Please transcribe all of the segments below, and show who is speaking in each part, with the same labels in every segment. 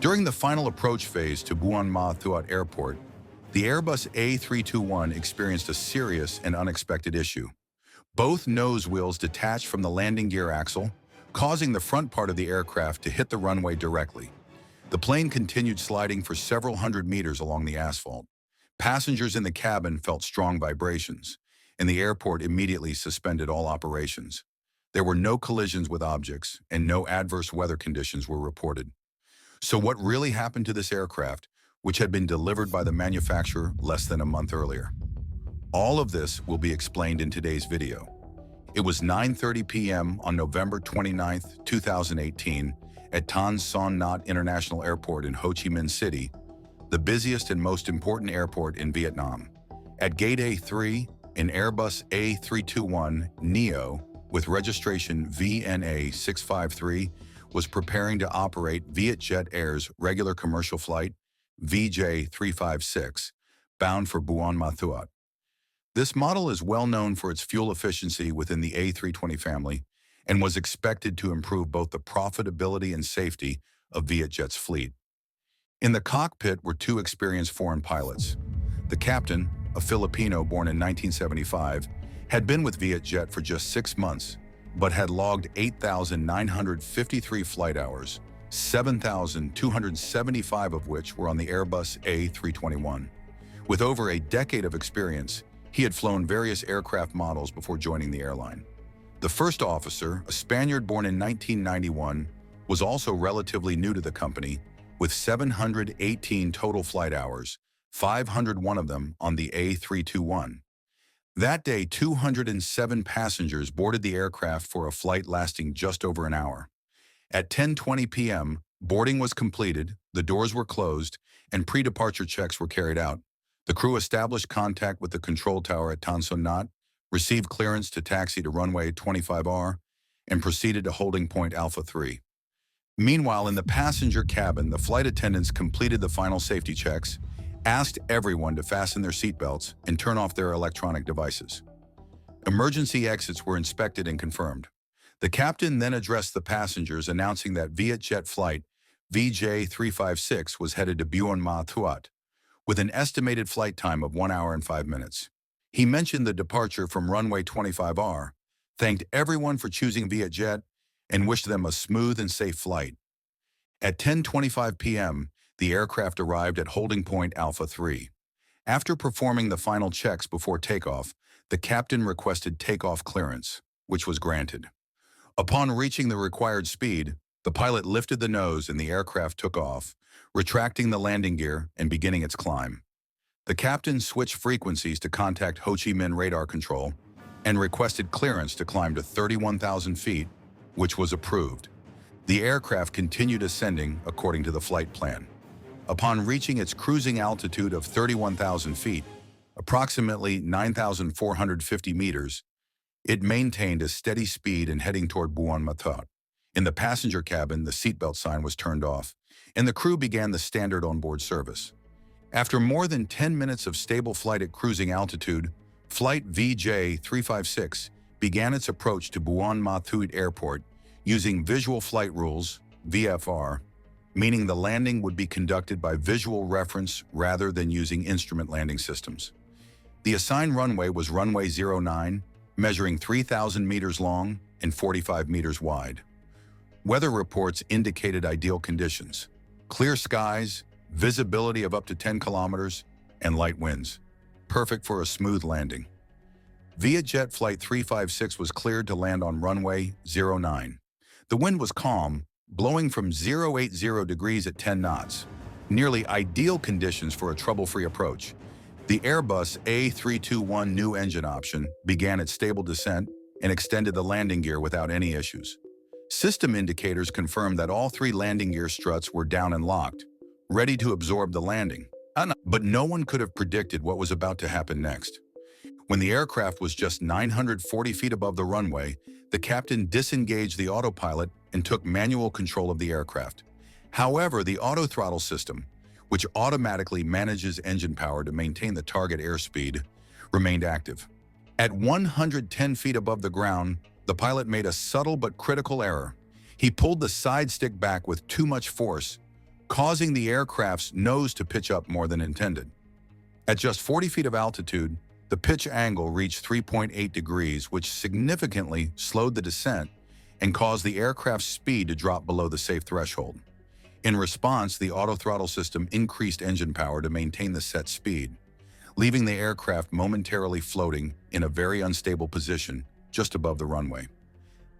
Speaker 1: During the final approach phase to Buôn Ma Thuột Airport, the Airbus A321 experienced a serious and unexpected issue. Both nose wheels detached from the landing gear axle, causing the front part of the aircraft to hit the runway directly. The plane continued sliding for several hundred meters along the asphalt. Passengers in the cabin felt strong vibrations, and the airport immediately suspended all operations. There were no collisions with objects, and no adverse weather conditions were reported. So what really happened to this aircraft, which had been delivered by the manufacturer less than a month earlier? All of this will be explained in today's video. It was 9:30 p.m. on November 29, 2018, at Tan Son Nhat International Airport in Ho Chi Minh City, the busiest and most important airport in Vietnam. At Gate A3, an Airbus A321neo with registration VNA653 was preparing to operate Vietjet Air's regular commercial flight, VJ356, bound for Buôn Ma Thuột. This model is well known for its fuel efficiency within the A320 family and was expected to improve both the profitability and safety of Vietjet's fleet. In the cockpit were two experienced foreign pilots. The captain, a Filipino born in 1975, had been with Vietjet for just 6 months, but had logged 8,953 flight hours, 7,275 of which were on the Airbus A321. With over a decade of experience, he had flown various aircraft models before joining the airline. The first officer, a Spaniard born in 1991, was also relatively new to the company, with 718 total flight hours, 501 of them on the A321. That day, 207 passengers boarded the aircraft for a flight lasting just over an hour. At 10:20 p.m., boarding was completed, the doors were closed, and pre-departure checks were carried out. The crew established contact with the control tower at Tan Son Nhat, received clearance to taxi to runway 25R, and proceeded to holding point Alpha 3. Meanwhile, in the passenger cabin, the flight attendants completed the final safety checks, asked everyone to fasten their seatbelts and turn off their electronic devices. Emergency exits were inspected and confirmed. The captain then addressed the passengers, announcing that Vietjet Flight VJ356 was headed to Buôn Ma Thuột, with an estimated flight time of 1 hour and 5 minutes. He mentioned the departure from runway 25R, thanked everyone for choosing Vietjet, and wished them a smooth and safe flight. At 10:25 p.m., the aircraft arrived at holding point Alpha 3. After performing the final checks before takeoff, the captain requested takeoff clearance, which was granted. Upon reaching the required speed, the pilot lifted the nose and the aircraft took off, retracting the landing gear and beginning its climb. The captain switched frequencies to contact Ho Chi Minh Radar Control and requested clearance to climb to 31,000 feet, which was approved. The aircraft continued ascending according to the flight plan. Upon reaching its cruising altitude of 31,000 feet, approximately 9,450 meters, it maintained a steady speed and heading toward Buôn Ma Thuột. In the passenger cabin, the seatbelt sign was turned off, and the crew began the standard onboard service. After more than 10 minutes of stable flight at cruising altitude, Flight VJ356 began its approach to Buôn Ma Thuột Airport using Visual Flight Rules, VFR, meaning the landing would be conducted by visual reference rather than using instrument landing systems. The assigned runway was runway 09, measuring 3,000 meters long and 45 meters wide. Weather reports indicated ideal conditions: clear skies, visibility of up to 10 kilometers, and light winds, perfect for a smooth landing. Vietjet Flight 356 was cleared to land on runway 09. The wind was calm, blowing from 080 degrees at 10 knots, nearly ideal conditions for a trouble-free approach. The Airbus A321 new engine option began its stable descent and extended the landing gear without any issues. System indicators confirmed that all 3 landing gear struts were down and locked, ready to absorb the landing. But no one could have predicted what was about to happen next. When the aircraft was just 940 feet above the runway, the captain disengaged the autopilot and took manual control of the aircraft. However, the auto throttle system, which automatically manages engine power to maintain the target airspeed, remained active. At 110 feet above the ground, the pilot made a subtle but critical error. He pulled the side stick back with too much force, causing the aircraft's nose to pitch up more than intended. At just 40 feet of altitude, the pitch angle reached 3.8 degrees, which significantly slowed the descent and caused the aircraft's speed to drop below the safe threshold. In response, the autothrottle system increased engine power to maintain the set speed, leaving the aircraft momentarily floating in a very unstable position just above the runway.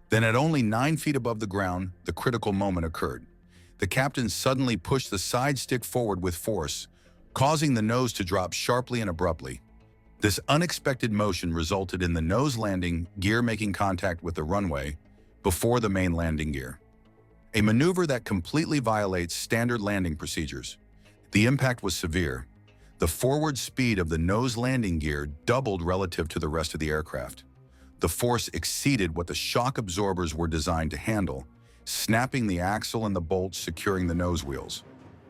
Speaker 1: Then at only 9 feet above the ground, the critical moment occurred. The captain suddenly pushed the side stick forward with force, causing the nose to drop sharply and abruptly. This unexpected motion resulted in the nose landing gear making contact with the runway before the main landing gear, a maneuver that completely violates standard landing procedures. The impact was severe. The forward speed of the nose landing gear doubled relative to the rest of the aircraft. The force exceeded what the shock absorbers were designed to handle, snapping the axle and the bolts securing the nose wheels.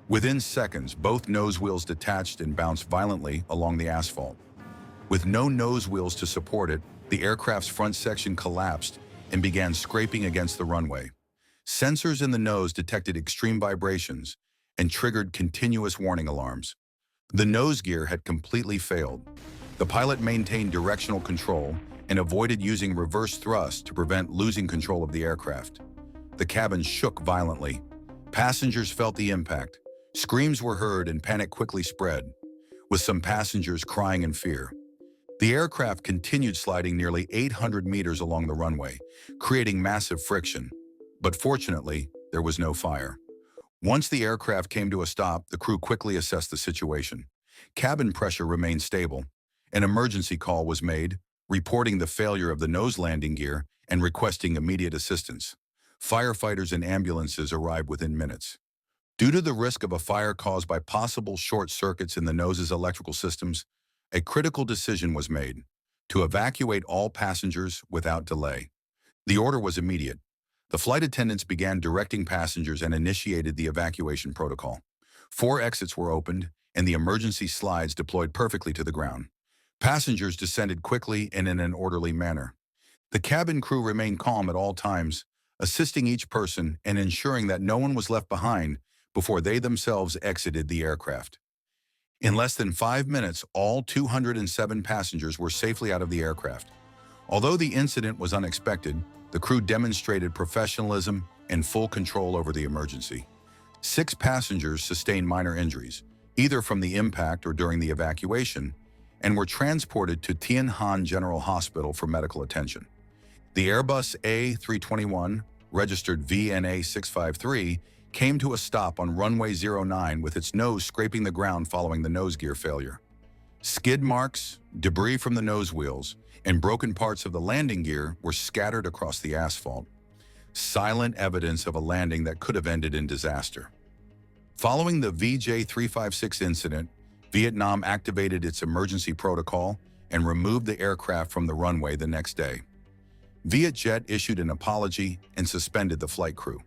Speaker 1: Within seconds, both nose wheels detached and bounced violently along the asphalt. With no nose wheels to support it, the aircraft's front section collapsed and began scraping against the runway. Sensors in the nose detected extreme vibrations and triggered continuous warning alarms. The nose gear had completely failed. The pilot maintained directional control and avoided using reverse thrust to prevent losing control of the aircraft. The cabin shook violently. Passengers felt the impact. Screams were heard and panic quickly spread, with some passengers crying in fear. The aircraft continued sliding nearly 800 meters along the runway, creating massive friction. But fortunately, there was no fire. Once the aircraft came to a stop, the crew quickly assessed the situation. Cabin pressure remained stable. An emergency call was made, reporting the failure of the nose landing gear and requesting immediate assistance. Firefighters and ambulances arrived within minutes. Due to the risk of a fire caused by possible short circuits in the nose's electrical systems, a critical decision was made to evacuate all passengers without delay. The order was immediate. The flight attendants began directing passengers and initiated the evacuation protocol. 4 exits were opened, and the emergency slides deployed perfectly to the ground. Passengers descended quickly and in an orderly manner. The cabin crew remained calm at all times, assisting each person and ensuring that no one was left behind before they themselves exited the aircraft. In less than 5 minutes, all 207 passengers were safely out of the aircraft. Although the incident was unexpected, the crew demonstrated professionalism and full control over the emergency. 6 passengers sustained minor injuries, either from the impact or during the evacuation, and were transported to Tien Han General Hospital for medical attention. The Airbus A321, registered VNA 653, came to a stop on runway 09 with its nose scraping the ground following the nose gear failure. Skid marks, debris from the nose wheels, and broken parts of the landing gear were scattered across the asphalt, silent evidence of a landing that could have ended in disaster. Following the VJ356 incident, Vietnam activated its emergency protocol and removed the aircraft from the runway the next day. Vietjet issued an apology and suspended the flight crew.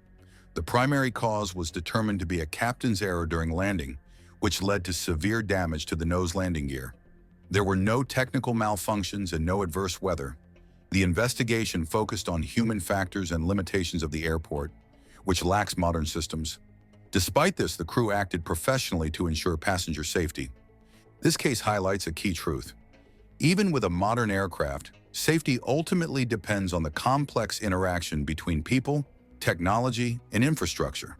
Speaker 1: The primary cause was determined to be a captain's error during landing, which led to severe damage to the nose landing gear. There were no technical malfunctions and no adverse weather. The investigation focused on human factors and limitations of the airport, which lacks modern systems. Despite this, the crew acted professionally to ensure passenger safety. This case highlights a key truth. Even with a modern aircraft, safety ultimately depends on the complex interaction between people, technology, and infrastructure.